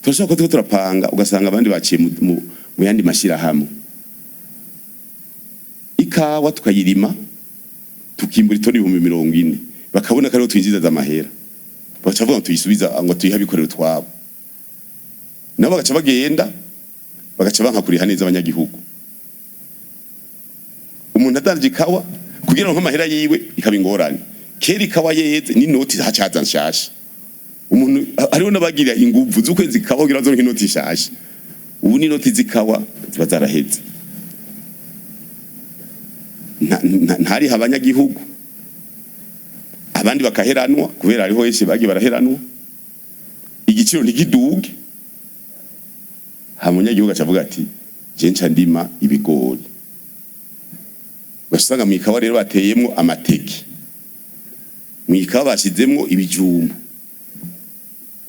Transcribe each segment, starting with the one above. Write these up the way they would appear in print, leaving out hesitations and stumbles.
turashaka ko turapanga ugasanga abandi baciye mu yandi mashira hamwe ikawa tukayirima tukimbura itoni 40 bakabona ko ari twinjiza amahera bacavuga ngo tuyisubiza ngo tuyiha bikorero twabo nabo bagaca bagenda bagaca banka kuri haneza abanyagihugu umuntu adarje ikawa kugira ngo amahera yiwe ikabingorane keri ikawa yeze ni noti hacaza nshasha umuntu ariho nabagira inguvu z'ukwezi ikawa kugira ngo inoti nshasha ubu ni noti zikawa bazaraheze ntari abanyagihugu abandi bakaheranwa kubera ariho yese bagi baraheranwa igiciro ntigiduge hamunyagihugu acavuga ati je nca ndima ibigori basanga mu ikawa rero bateyemwo amateke mu ikawa bashizemwo ibijumbu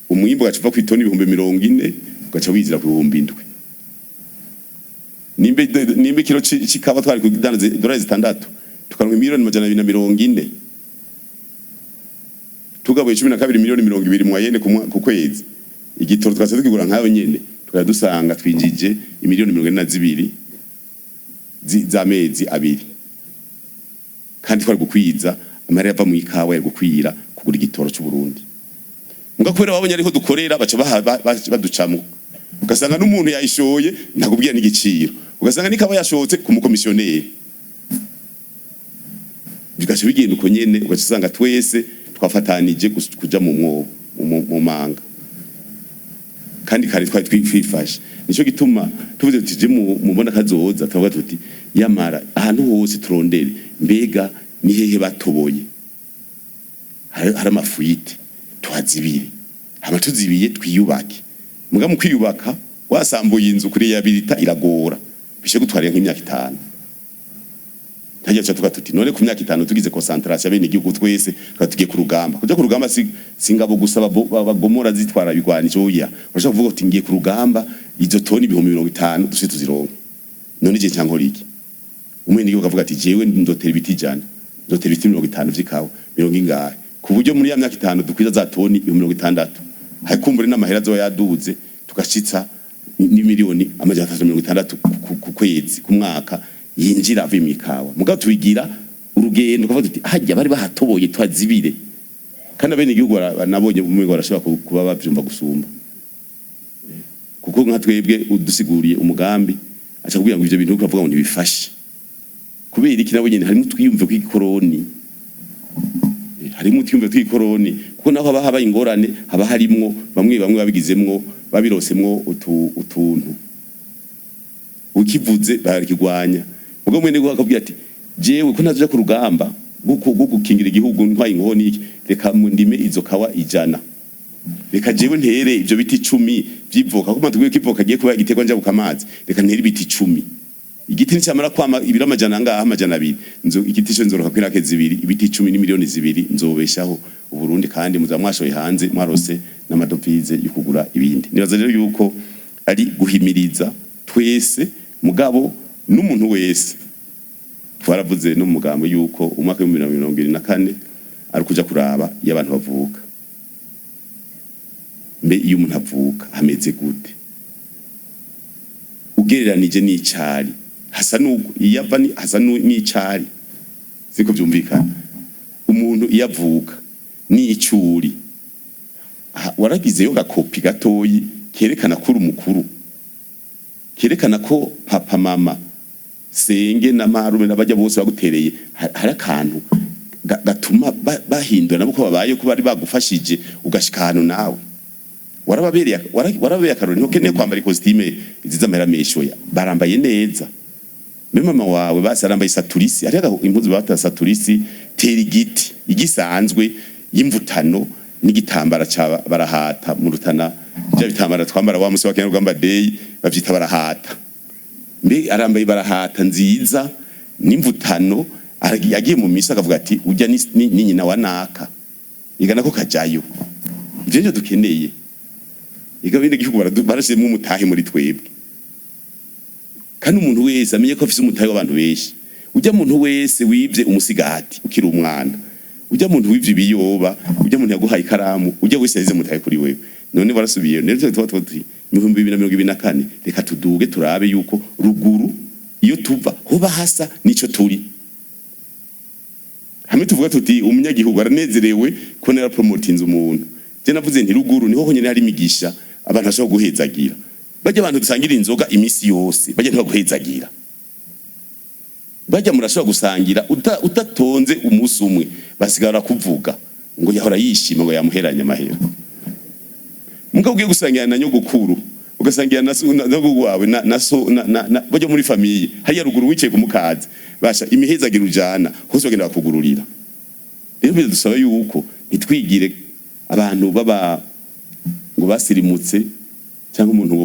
umwimbo gacuva ku itoni 40 gaca wizira ku 7 nimbe kilo chikawa twari kudanze $6 tukaronka miliyoni 240 tugabuye 12 miliyoni 20 mwayene ku kwezi igitoro twase tukigura nkayo nyene tukadusanga twinjije imiliyoni 42 z'amezi abiri kandi twari gukwiza amara yava mu ikawa yari gukwira kugura igitoro cy'u Burundi mugakwera babonye ariho dukorera baca baducamo ugasanga n'umuntu yayishoye ntakubwira n'igiciro ugasanga nikawa yashotse ku mukomisiyoneri bigaca bigenda uko nyene ugasanga twese twafatanije kuja mu mwobo mu manga kandi kare twari twifashe nico gituma tuvuze tuje mu mbona kazoza tuvuga tuti yamara ahantu hose turondere mbega ni hehe batoboye hari amafuite twazibire amatuzibiye twiyubake muga mu kwiyubaka wasambuye inzu kuri yabilita iragora bishe gutwara nk'imyaka 5 ntajya tuvuga tuti none ku myaka 5 tugize concentration bene igihugu twese twatugiye ku rugamba kuja ku rugamba singabo gusaba bagomora zitwara bigwanisho oya urashaka kuvuga uti ngiye ku rugamba izo toni 50 dushye tuzironka none je cyankora iki umwe niyo kavuga ati jewe ndotera ibiti jana ndotera ibiti 50 vy'ikawa 50 ku buryo muri ya myaka 5 dukwiza za toni 60 hakumbure n'amahera zo yaduze tugashitsa ni miliyoni 360 ku kwezi ku mwaka yinjira ave mikawa mugabo tubigira urugendo kuvuga tuti hajya bari bahatoboye twazibire kandi abene igihugu nabonye umwe barashobora kuba bavyumva gusumba kuko nka twebwe udusiguriye umugambi acha kubwira ngo ivyo bintu ukavuga ngo ntibifashe kubera iki nabo nyene harimo twiyumve kw'ikoroni harimo twiyumve kw'ikoroni kuko naho haba ingorane haba harimwo bamwe babigizemwo babirosemwo utuntu ukivuze barikigwanya ubwo mwene go akabwira ati jewe ko nazoja ku rugamba gukingira igihugu ntwaye inkoni reka ndime izo kawa 100 reka jewe ntere ivyo biti 10 vyivoka ko matubwiye kivoka giye kuba igitego nja bukamazi reka ntere ibiti 10 igiti nicamara kwama ibiro amajana ngaha amajana 2 igiti cyo nzoroka kwirake zibiri ibiti 10 ni miliyoni 2 nzobeshaho uburundi kandi muzamwashoye hanze mwarose n'amadovize yukugura ibindi nibaza rero yuko ari guhimiriza twese mugabo n'umuntu wese twaravuze no mugambo yuko umwaka wa 2024 ari kuja kuraba y'abantu bavuka mbe iyo umuntu avuka hameze gute ugereranije n'icari hasa nuko iyava ni hasa n'icari siko byumvikana umuntu iyavuka n'icuri waragize yo gakopi gatoyi kerekana kuri umukuru kerekana ko papa mama senge na marume n'abajya bose bagutereye hari akantu gatuma bahindura nabo ko babaye ko bari bagufashije ugashika hano nawe warabereye akarori nko keneye kwambara costume iziza meramesho barambaye neza mama wawe basarambaye saturisi ari impuzu bata saturisi tera igiti igisanzwe y'imvutano n'igitambara ca barahata mu rutana bya bitambara twambara wa musi wa Kenya rugamba day bavyita barahata mbe arambaye barahata nziza n'imvutano yagiye mu misa akavuga ati ujya ni nyina wa naka igana ko kajayo ivyo dukeneye igabinde gihugu barashimwe umutahe muri twebwe kandi umuntu wese amenye ko afise umutahe w'abantu benshi ujya muntu wese wivye umusigati ukiri umwana ujya muntu wivye ibiyoba ujya muntu yaguhaye ikaramu ujya wese yazize mutahe kuri wewe none barasubiye nero tuba 2024 reka tuduge turabe yuko ruguru iyo tuva hoba hasa nico turi hamwe tuvuga tuti umunyagihugu aranezerewe ko nera promotinze umuntu je navuze nti ruguru niho honyene hari imigisha abantu bashobora guhezagira bajya abantu dusangira inzoga imisi yose bajya ntibaguhezagira bajya murashobora gusangira utatonze umunsi umwe basigara kuvuga ngo yahora yishima ngo yamuheranye amahera mugabo ugiye gusangira na nyogukuru ugasangira na wawe na bajya muri famiye hariya ruguru wicaye ku mukazi basha imihezagira ujana hose bagenda bakugururira rero bize dusaba yuko nitwigire abantu baba ngo basirimutse cyangwa umuntu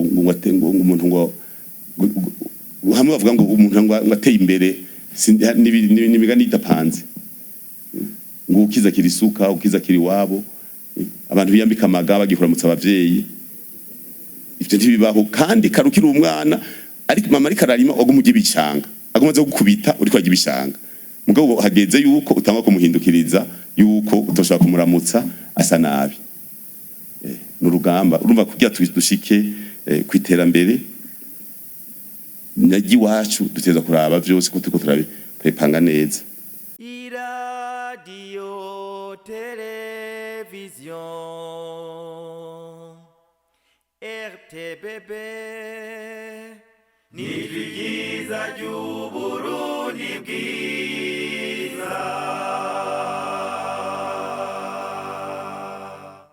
ngo hamwe bavuga ngo umuntu ngo ateye imbere n'imigani idapanze ngo ukiza kiri suka ukiza kiri wabo abantu biyambika amaga bagihuramutsa abavyeyi ivyo ntibibaho kandi karukira umwana ariko mama ariko ararima ogumugira ibicanga agomaze gukubita uri kwagira ibishanga mugabo hageze yuko utangwa kumuhindukiriza yuko utoshaka kumuramutsa asa nabi n'urugamba urumva kugira dushike kwiterambere naji wacu duteza kuraba vyose ko tuko turabipanga neza radio television RTBB nijwi ryiza ry'Uburundi bwiza